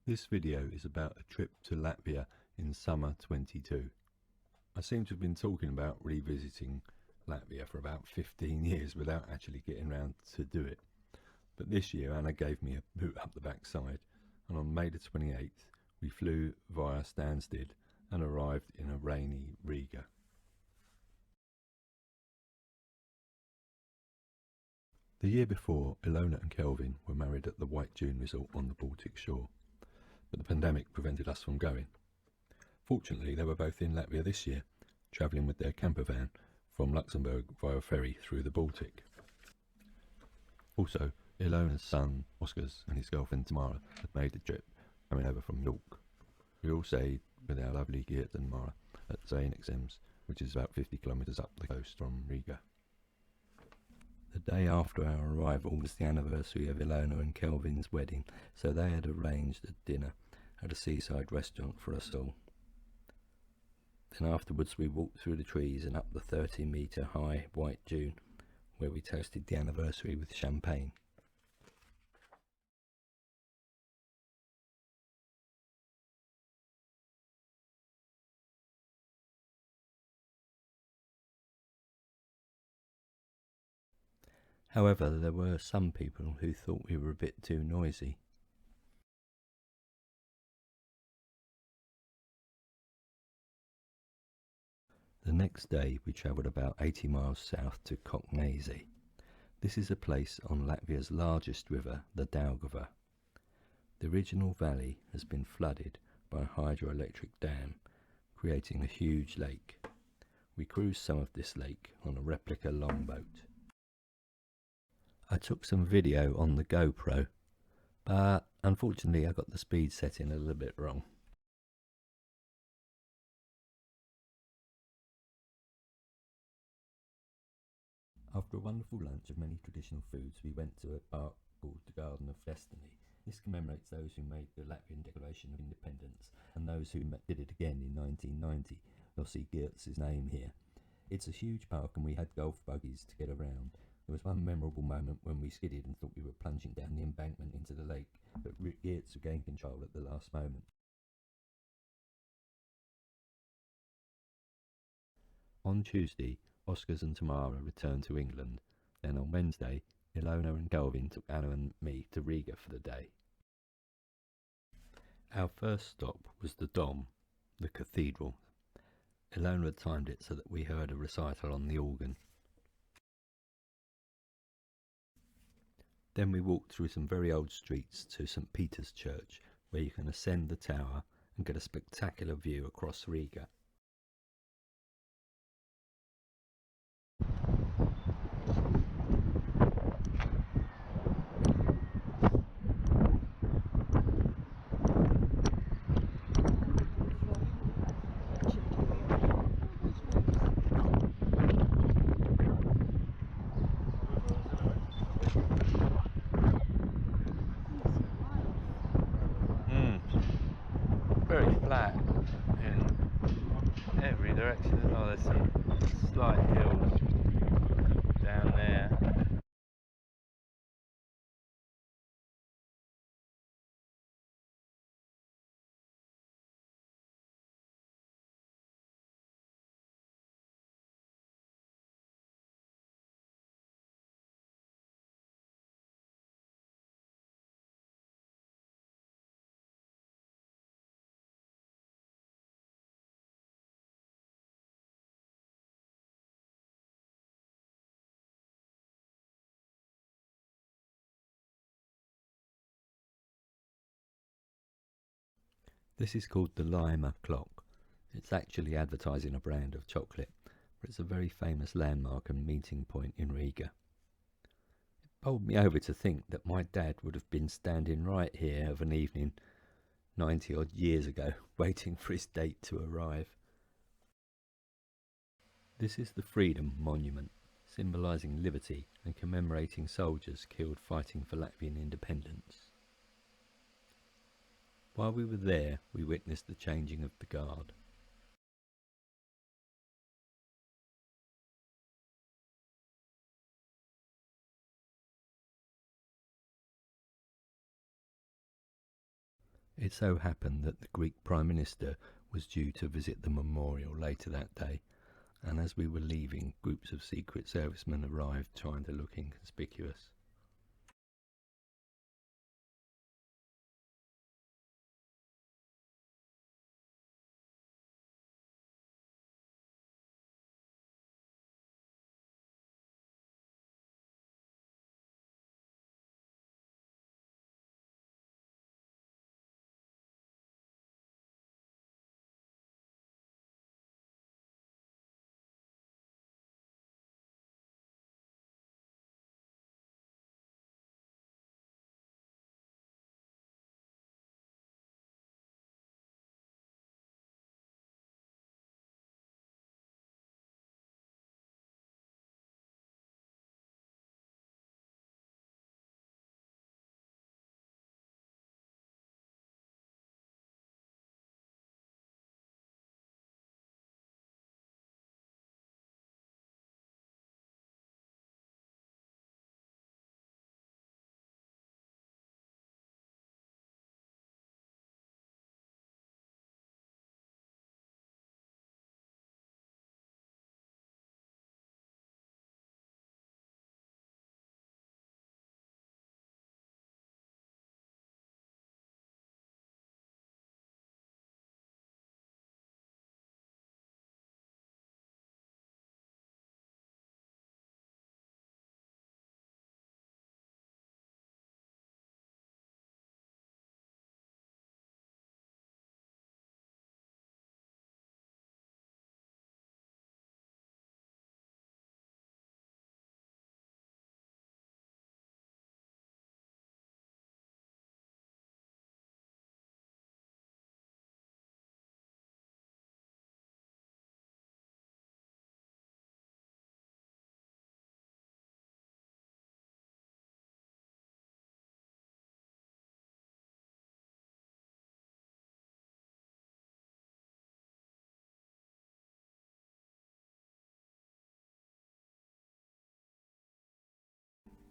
This video is about a trip to Latvia in summer 22. I seem to have been talking about revisiting Latvia for about 15 years without actually getting around to do it. But this year Anna gave me a boot up the backside, and on May the 28th we flew via Stansted and arrived in a rainy Riga. The year before, Ilona and Kelvin were married at the White Dune resort on the Baltic shore, but the pandemic prevented us from going. Fortunately, they were both in Latvia this year, travelling with their camper van from Luxembourg via ferry through the Baltic. Also, Ilona's son, Oscars, and his girlfriend Tamara had made the trip, coming over from York. We all stayed with our lovely Geert and Mara at Zainexems, which is about 50 kilometres up the coast from Riga. The day after our arrival was the anniversary of Ilona and Kelvin's wedding, so they had arranged a dinner at a seaside restaurant for us all. Then afterwards we walked through the trees and up the 30-metre high White Dune, where we toasted the anniversary with champagne. However, there were some people who thought we were a bit too noisy. The next day we travelled about 80 miles south to Koknese. This is a place on Latvia's largest river, the Daugava. The original valley has been flooded by a hydroelectric dam, creating a huge lake. We cruised some of this lake on a replica longboat. I took some video on the GoPro, but unfortunately I got the speed setting a little bit wrong. After a wonderful lunch of many traditional foods, we went to a park called the Garden of Destiny. This commemorates those who made the Latvian Declaration of Independence and those who did it again in 1990. You'll see Geert's name here. It's a huge park and we had golf buggies to get around. There was one memorable moment when we skidded and thought we were plunging down the embankment into the lake, but Geert's regained control at the last moment. On Tuesday, Oscars and Tamara returned to England. Then on Wednesday, Ilona and Kelvin took Anna and me to Riga for the day. Our first stop was the Dom, the cathedral. Ilona had timed it so that we heard a recital on the organ. Then we walked through some very old streets to St. Peter's Church, where you can ascend the tower and get a spectacular view across Riga. Very flat in every direction. Oh, there's some slight hills down there. This is called the Lima clock. It's actually advertising a brand of chocolate, but it's a very famous landmark and meeting point in Riga. It bowled me over to think that my dad would have been standing right here of an evening 90 odd years ago, waiting for his date to arrive. This is the Freedom Monument, symbolising liberty and commemorating soldiers killed fighting for Latvian independence. While we were there, we witnessed the changing of the guard. It so happened that the Greek Prime Minister was due to visit the memorial later that day, and as we were leaving, groups of Secret Servicemen arrived trying to look inconspicuous.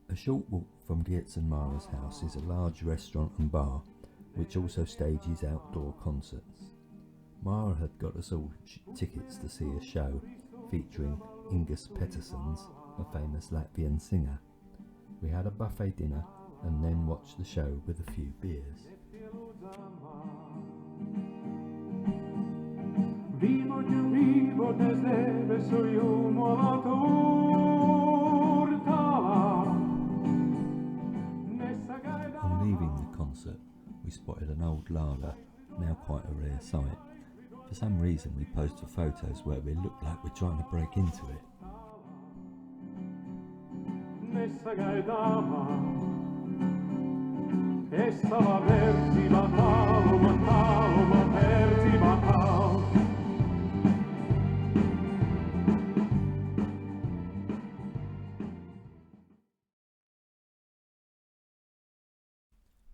A short walk from Geertz and Mara's house is a large restaurant and bar, which also stages outdoor concerts. Mara had got us all tickets to see a show featuring Ingus Petterssons, a famous Latvian singer. We had a buffet dinner and then watched the show with a few beers. On leaving the concert, we spotted an old lager, now quite a rare sight. For some reason we posed for photos where we looked like we're trying to break into it.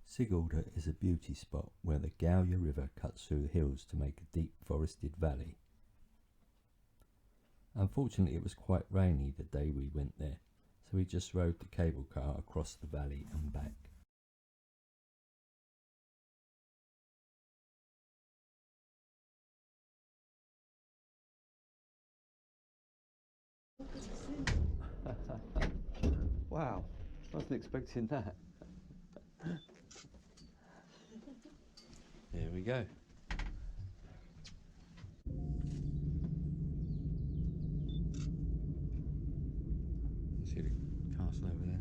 Sigulda is a beauty spot where the Gauja River cuts through the hills to make a deep forested valley. Unfortunately, it was quite rainy the day we went there, so we just rode the cable car across the valley and back. Wow, wasn't expecting that. Here we go. See the castle over there?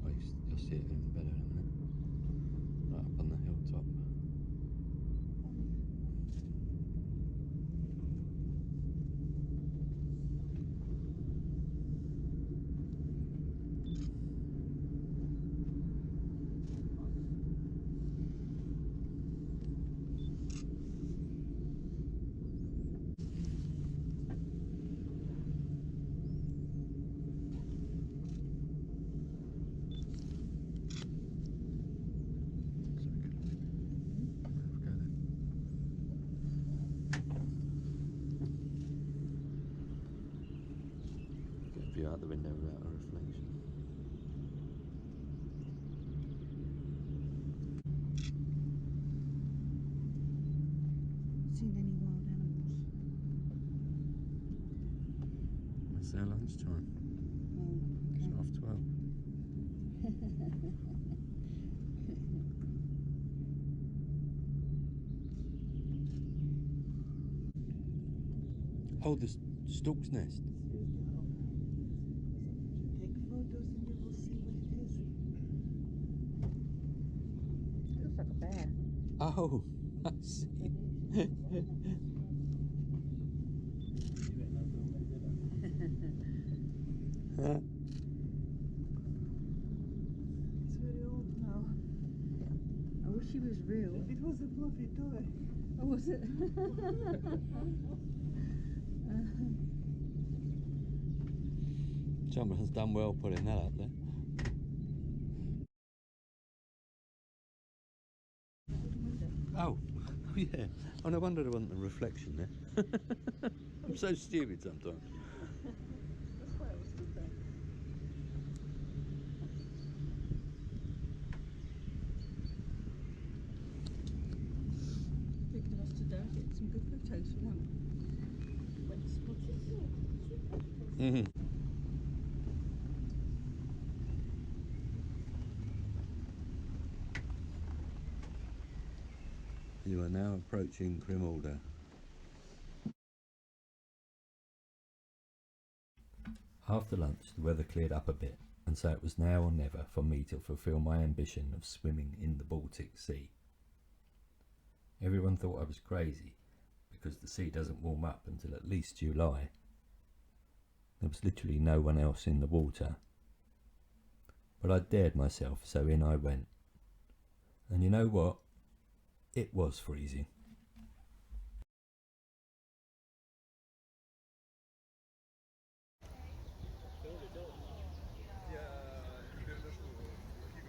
Oh, you'll see it even better in a minute. Right up on the hilltop. View out the window without a reflection. It's now lunchtime. It's 12:30. Oh, the stork's nest. Take photos and you will see what it is. It looks like a bear. Oh, I see. It's very old now. I wish he was real. It was a fluffy toy. Oh, was it? Someone's done well putting that up there. Oh, yeah. Oh, no wonder there wasn't a reflection there. I'm so stupid sometimes. That's why I was stood there. Thinking of us today, get some good photos for them. Mm-hmm. You are now approaching Grimaldale. After lunch, the weather cleared up a bit, and so it was now or never for me to fulfil my ambition of swimming in the Baltic Sea. Everyone thought I was crazy, because the sea doesn't warm up until at least July. There was literally no one else in the water. But I dared myself, so in I went. And you know what? It was freezing.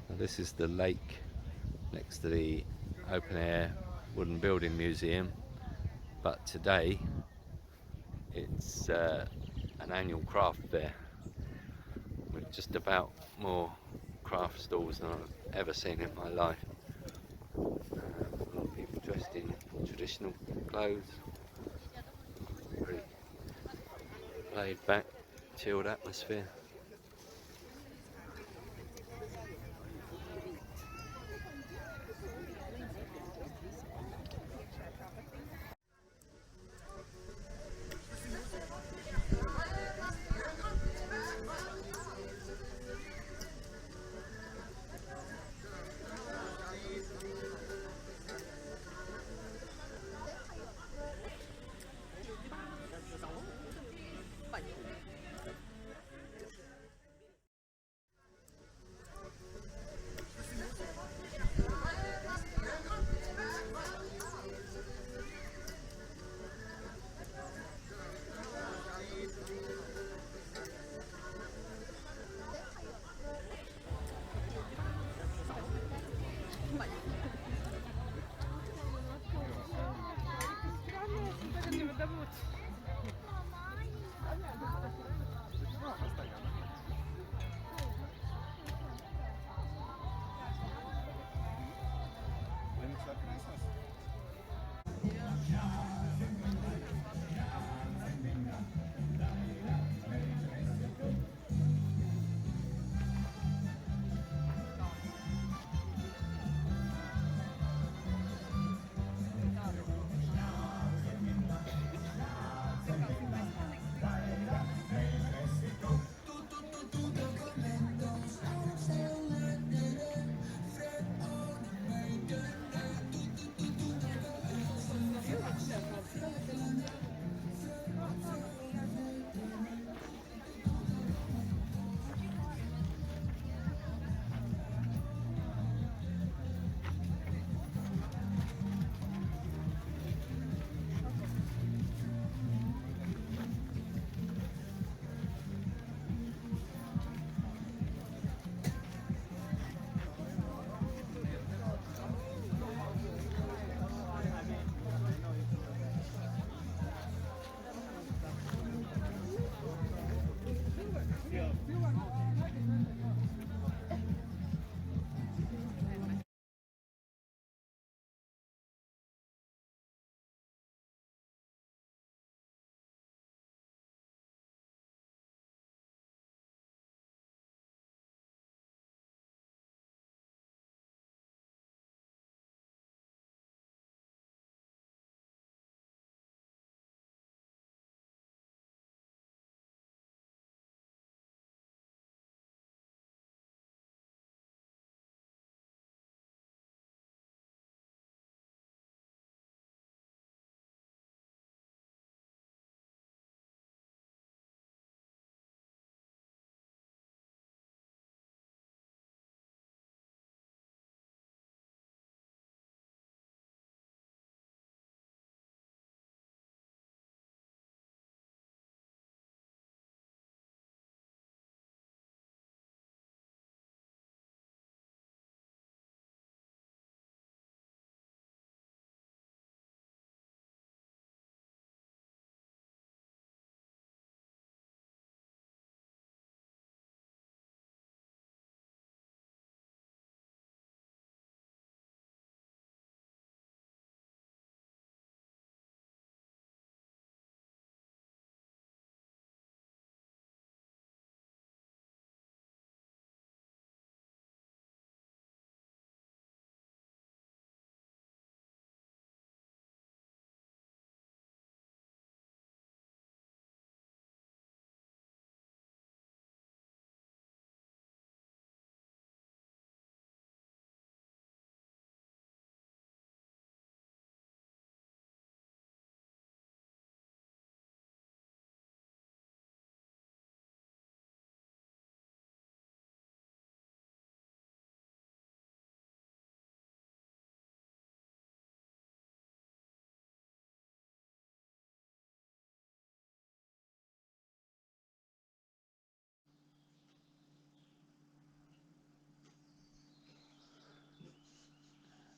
Now this is the lake next to the open air wooden building museum, but today it's an annual craft fair with just about more craft stalls than I've ever seen in my life. A lot of people dressed in traditional clothes, very laid back, chilled atmosphere.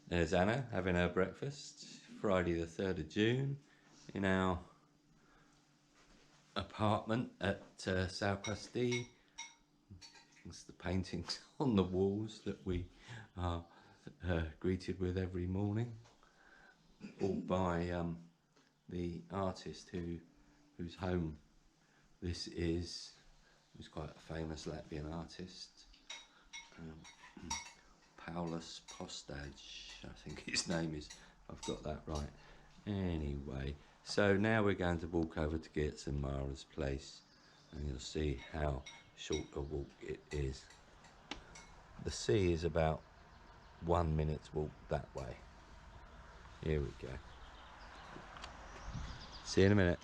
There's Anna having her breakfast, Friday the 3rd of June, in our apartment at South Pastille. It's the paintings on the walls that we are greeted with every morning, all by the artist whose home this is, who's quite a famous Latvian artist, Paulus Postage, I think his name is. I've got that right. Anyway, so now we're going to walk over to Geertz and Mara's place, and you'll see how short a walk it is. The sea is about 1 minute's walk that way. Here we go. See you in a minute.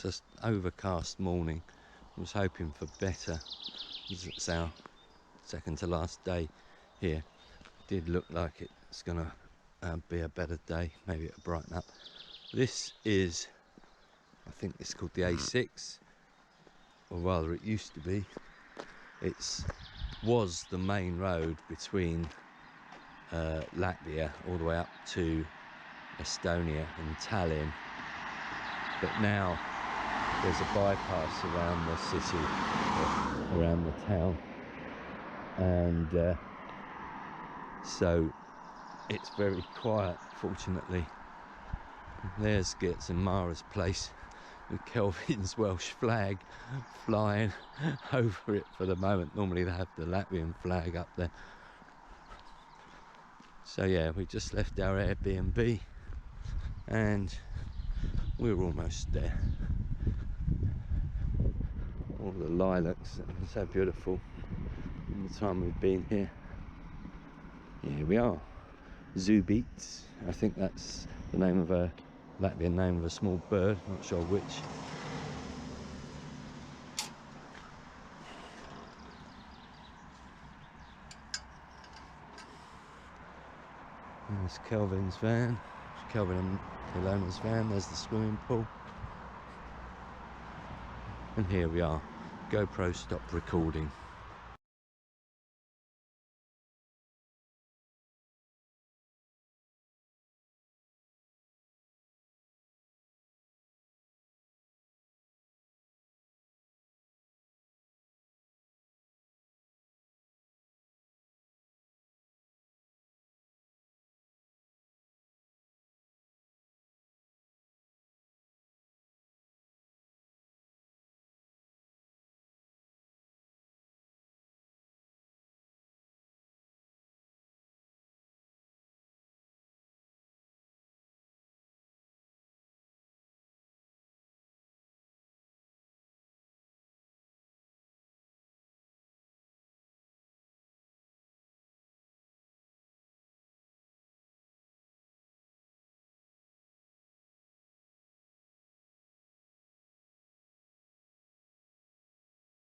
It's an overcast morning. I was hoping for better. It's our second to last day here. Did look like it's gonna be a better day. Maybe it'll brighten up. This is, I think it's called the A6, or rather it used to be. Was the main road between Latvia all the way up to Estonia and Tallinn, but now there's a bypass around the city, around the town, and so it's very quiet, fortunately. There's Geertz and Mara's place with Kelvin's Welsh flag flying over it for the moment. Normally they have the Latvian flag up there. So yeah, we just left our Airbnb and we're almost there. All the lilacs, so beautiful in the time we've been here. Here we are, Zubits. I think that's the name of a Latvian name of a small bird, not sure which. There's Kelvin's van, Kelvin and Ilona's van, there's the swimming pool. And here we are, GoPro stopped recording.